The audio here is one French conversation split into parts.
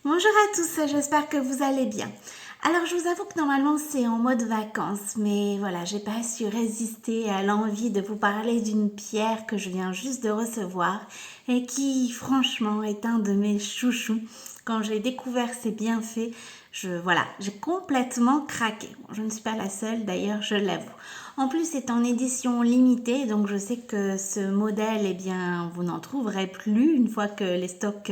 Bonjour à tous, j'espère que vous allez bien. Alors je vous avoue que normalement c'est en mode vacances, mais voilà, j'ai pas su résister à l'envie de vous parler d'une pierre que je viens juste de recevoir et qui franchement est un de mes chouchous. Quand j'ai découvert ses bienfaits, j'ai complètement craqué. Bon, je ne suis pas la seule d'ailleurs, je l'avoue. En plus, c'est en édition limitée, donc je sais que ce modèle, eh bien, vous n'en trouverez plus une fois que les stocks,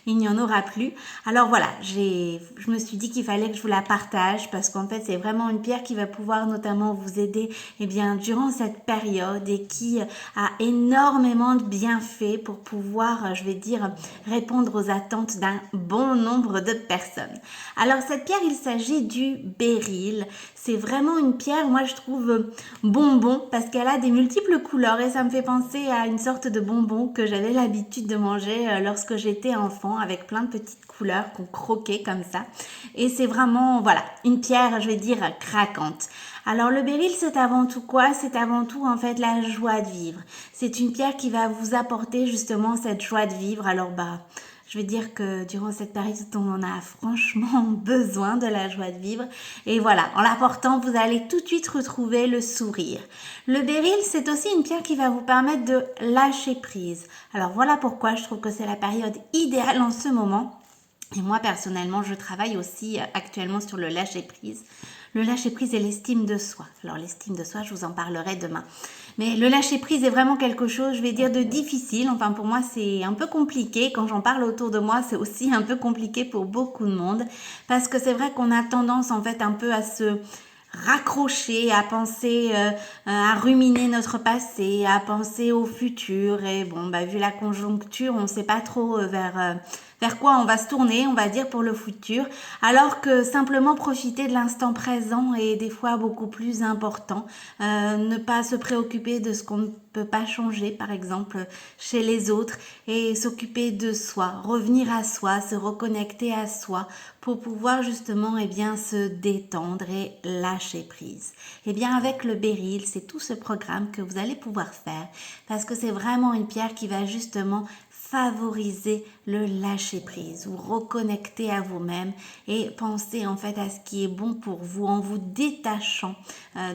il n'y en aura plus. Alors voilà, je me suis dit qu'il fallait que je vous la partage parce qu'en fait, c'est vraiment une pierre qui va pouvoir notamment vous aider, eh bien, durant cette période et qui a énormément de bienfaits pour pouvoir, je vais dire, répondre aux attentes d'un bon nombre de personnes. Alors cette pierre, il s'agit du béryl. C'est vraiment une pierre, moi je trouve bonbon parce qu'elle a des multiples couleurs et ça me fait penser à une sorte de bonbon que j'avais l'habitude de manger lorsque j'étais enfant avec plein de petites couleurs qu'on croquait comme ça. Et c'est vraiment, voilà, une pierre, je vais dire, craquante. Alors le béryl, c'est avant tout quoi? C'est avant tout en fait la joie de vivre. C'est une pierre qui va vous apporter justement cette joie de vivre. Alors je vais dire que durant cette période, on en a franchement besoin de la joie de vivre. Et voilà, en l'apportant, vous allez tout de suite retrouver le sourire. Le béryl, c'est aussi une pierre qui va vous permettre de lâcher prise. Alors voilà pourquoi je trouve que c'est la période idéale en ce moment. Et moi, personnellement, je travaille aussi actuellement sur le lâcher-prise. Le lâcher-prise et l'estime de soi. Alors, l'estime de soi, je vous en parlerai demain. Mais le lâcher-prise est vraiment quelque chose, je vais dire, de difficile. Enfin, pour moi, c'est un peu compliqué. Quand j'en parle autour de moi, c'est aussi un peu compliqué pour beaucoup de monde. Parce que c'est vrai qu'on a tendance, en fait, un peu à se raccrocher, à penser, à ruminer notre passé, à penser au futur. Et bon, vu la conjoncture, on ne sait pas trop vers quoi on va se tourner, on va dire, pour le futur. Alors que simplement profiter de l'instant présent est des fois beaucoup plus important. Ne pas se préoccuper de ce qu'on ne peut pas changer, par exemple, chez les autres, et s'occuper de soi, revenir à soi, se reconnecter à soi pour pouvoir justement se détendre et lâcher prise. Et bien avec le béryl, c'est tout ce programme que vous allez pouvoir faire parce que c'est vraiment une pierre qui va justement favoriser le lâcher prise, vous reconnecter à vous-même et penser en fait à ce qui est bon pour vous en vous détachant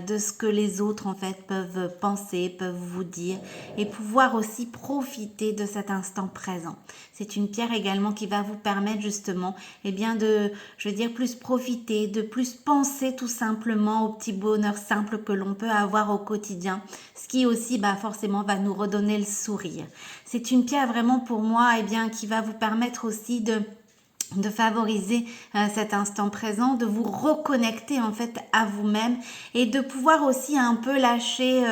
de ce que les autres en fait peuvent penser, peuvent vous dire et pouvoir aussi profiter de cet instant présent. C'est une pierre également qui va vous permettre justement de, je veux dire, plus profiter, de plus penser tout simplement au petit bonheur simple que l'on peut avoir au quotidien, ce qui aussi forcément va nous redonner le sourire. C'est une pierre vraiment pour moi qui va vous permettre aussi de favoriser cet instant présent, de vous reconnecter en fait à vous-même et de pouvoir aussi un peu lâcher,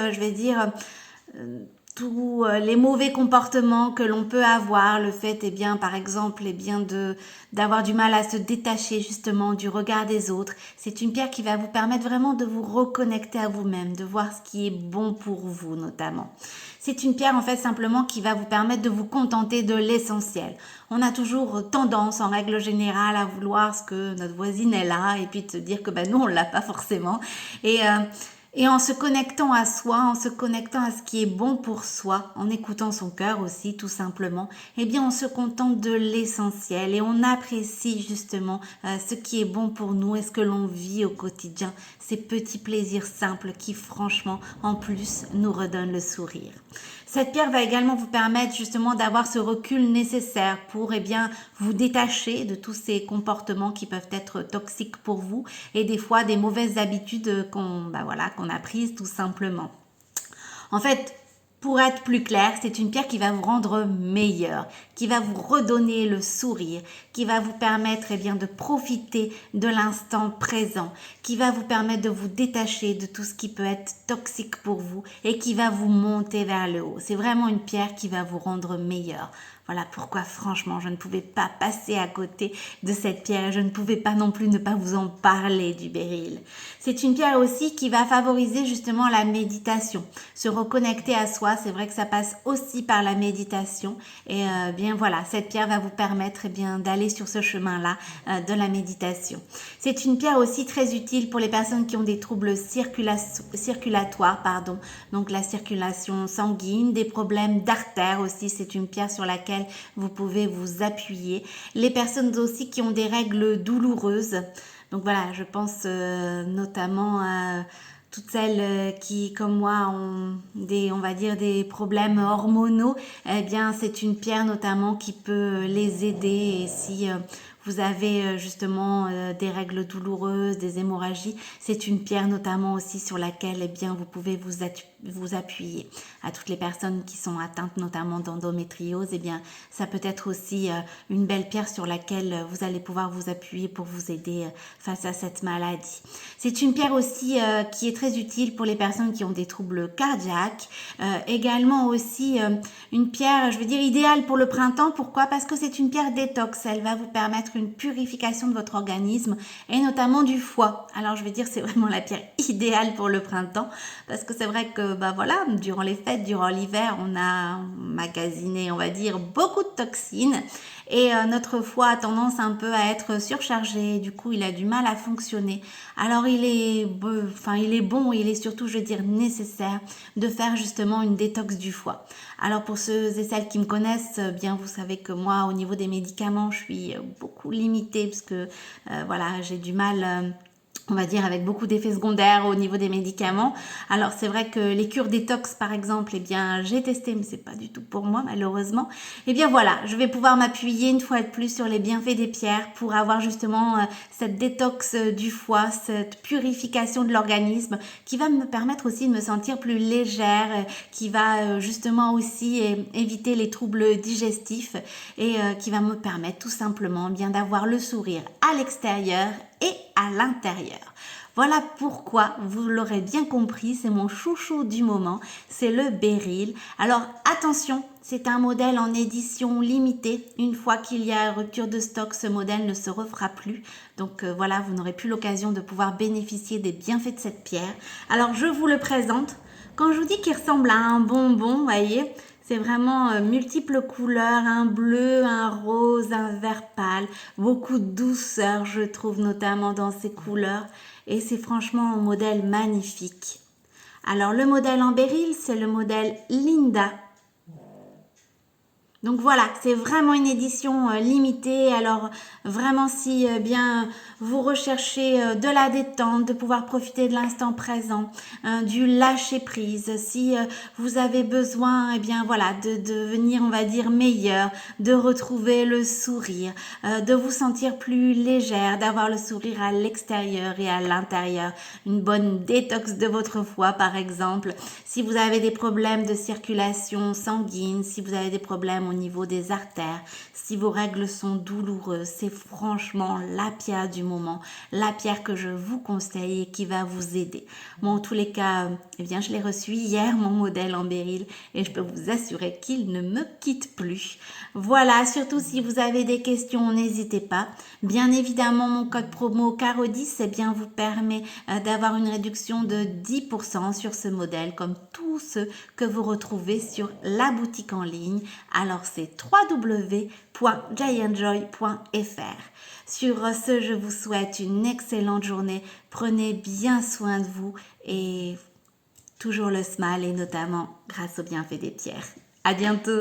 tous les mauvais comportements que l'on peut avoir, le fait par exemple d'avoir du mal à se détacher justement du regard des autres. C'est une pierre qui va vous permettre vraiment de vous reconnecter à vous-même, de voir ce qui est bon pour vous notamment. C'est une pierre en fait simplement qui va vous permettre de vous contenter de l'essentiel. On a toujours tendance en règle générale à vouloir ce que notre voisine est là et puis de se dire que nous on l'a pas forcément et en se connectant à soi, en se connectant à ce qui est bon pour soi, en écoutant son cœur aussi tout simplement, on se contente de l'essentiel et on apprécie justement ce qui est bon pour nous et ce que l'on vit au quotidien, ces petits plaisirs simples qui franchement en plus nous redonnent le sourire. Cette pierre va également vous permettre justement d'avoir ce recul nécessaire pour vous détacher de tous ces comportements qui peuvent être toxiques pour vous et des fois des mauvaises habitudes qu'on a prises tout simplement. En fait, pour être plus clair, c'est une pierre qui va vous rendre meilleur, qui va vous redonner le sourire, qui va vous permettre de profiter de l'instant présent, qui va vous permettre de vous détacher de tout ce qui peut être toxique pour vous et qui va vous monter vers le haut. C'est vraiment une pierre qui va vous rendre meilleur. Voilà pourquoi franchement je ne pouvais pas passer à côté de cette pierre. Je ne pouvais pas non plus ne pas vous en parler du béryl. C'est une pierre aussi qui va favoriser justement la méditation. Se reconnecter à soi, c'est vrai que ça passe aussi par la méditation. Et bien voilà, cette pierre va vous permettre eh bien d'aller sur ce chemin-là de la méditation. C'est une pierre aussi très utile pour les personnes qui ont des troubles circulatoires, pardon, donc la circulation sanguine, des problèmes d'artères aussi, c'est une pierre sur laquelle vous pouvez vous appuyer. Les personnes aussi qui ont des règles douloureuses, donc voilà, je pense notamment à toutes celles qui, comme moi, ont on va dire, des problèmes hormonaux, eh bien, c'est une pierre notamment qui peut les aider. Et si vous avez justement des règles douloureuses, des hémorragies, c'est une pierre notamment aussi sur laquelle, eh bien, vous pouvez vous appuyer. À toutes les personnes qui sont atteintes notamment d'endométriose, eh bien, ça peut être aussi une belle pierre sur laquelle vous allez pouvoir vous appuyer pour vous aider face à cette maladie. C'est une pierre aussi qui est très utile pour les personnes qui ont des troubles cardiaques. Également aussi une pierre, je veux dire, idéale pour le printemps. Pourquoi? Parce que c'est une pierre détox. Elle va vous permettre une purification de votre organisme et notamment du foie. Alors je vais dire, c'est vraiment la pierre idéale pour le printemps parce que c'est vrai que bah voilà, durant les fêtes, durant l'hiver, on a magasiné, on va dire, beaucoup de toxines et notre foie a tendance un peu à être surchargé. Du coup, il a du mal à fonctionner. Alors il est bon, il est surtout, je veux dire, nécessaire de faire justement une détox du foie. Alors pour ceux et celles qui me connaissent, bien vous savez que moi, au niveau des médicaments, je suis beaucoup limitée parce que voilà, j'ai du mal. On va dire avec beaucoup d'effets secondaires au niveau des médicaments. Alors c'est vrai que les cures détox par exemple, eh bien j'ai testé mais c'est pas du tout pour moi malheureusement. Eh bien voilà, je vais pouvoir m'appuyer une fois de plus sur les bienfaits des pierres pour avoir justement cette détox du foie, cette purification de l'organisme qui va me permettre aussi de me sentir plus légère, qui va justement aussi éviter les troubles digestifs et qui va me permettre tout simplement bien d'avoir le sourire à l'extérieur et à l'intérieur. Voilà pourquoi, vous l'aurez bien compris, c'est mon chouchou du moment, c'est le Beryl. Alors attention, c'est un modèle en édition limitée. Une fois qu'il y a rupture de stock, ce modèle ne se refera plus. Donc voilà, vous n'aurez plus l'occasion de pouvoir bénéficier des bienfaits de cette pierre. Alors je vous le présente. Quand je vous dis qu'il ressemble à un bonbon, vous voyez, c'est vraiment multiples couleurs, un bleu, un rose, un vert pâle, beaucoup de douceur, je trouve, notamment dans ces couleurs. Et c'est franchement un modèle magnifique. Alors, le modèle en Beryl, c'est le modèle Linda. Donc voilà, c'est vraiment une édition limitée. Alors vraiment si bien vous recherchez de la détente, de pouvoir profiter de l'instant présent, du lâcher prise, si vous avez besoin bien voilà de devenir on va dire meilleur, de retrouver le sourire, de vous sentir plus légère, d'avoir le sourire à l'extérieur et à l'intérieur, une bonne détox de votre foie par exemple, si vous avez des problèmes de circulation sanguine, si vous avez des problèmes au niveau des artères, si vos règles sont douloureuses, c'est franchement la pierre du moment, la pierre que je vous conseille et qui va vous aider. Bon, en tous les cas, eh bien, je l'ai reçu hier, mon modèle en Beryl, et je peux vous assurer qu'il ne me quitte plus. Voilà, surtout si vous avez des questions, n'hésitez pas. Bien évidemment, mon code promo CARO10, eh bien, vous permet d'avoir une réduction de 10% sur ce modèle, comme tous ceux que vous retrouvez sur la boutique en ligne. Alors, c'est www.giantjoy.fr. Sur ce, je vous souhaite une excellente journée. Prenez bien soin de vous et toujours le smile et notamment grâce au bienfait des pierres. À bientôt!